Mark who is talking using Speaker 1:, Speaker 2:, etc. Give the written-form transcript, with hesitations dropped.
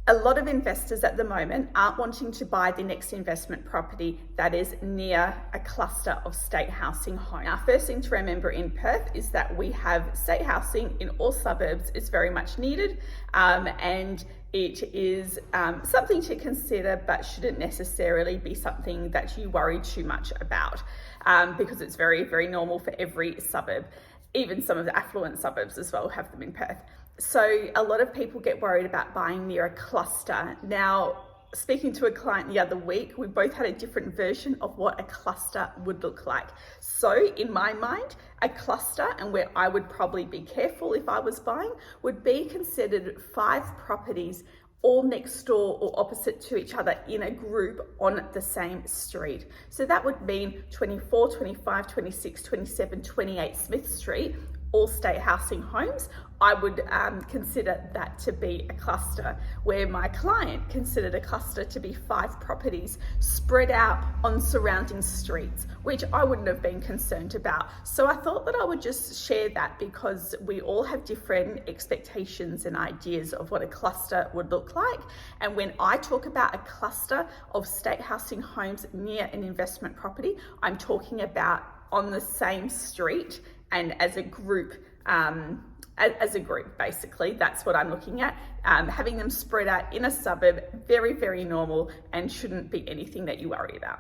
Speaker 1: A lot of investors at the moment aren't wanting to buy the next investment property that is near a cluster of state housing homes. Now, first thing to remember in Perth is that we have state housing in all suburbs. It's very much needed, and it is something to consider, but shouldn't necessarily be something that you worry too much about, because it's very, very normal for every suburb. Even some of the affluent suburbs as well have them in Perth. So a lot of people get worried about buying near a cluster. Now, speaking to a client the other week, we both had a different version of what a cluster would look like. So in my mind, a cluster, and where I would probably be careful if I was buying, would be considered 5 properties all next door or opposite to each other in a group on the same street. So that would mean 24, 25, 26, 27, 28 Smith Street, all state housing homes. I would consider that to be a cluster, where my client considered a cluster to be 5 properties spread out on surrounding streets, which I wouldn't have been concerned about. So I thought that I would just share that, because we all have different expectations and ideas of what a cluster would look like. And when I talk about a cluster of state housing homes near an investment property, I'm talking about on the same street and as a group. As a group, basically, that's what I'm looking at. Having them spread out in a suburb, very, very normal, and shouldn't be anything that you worry about.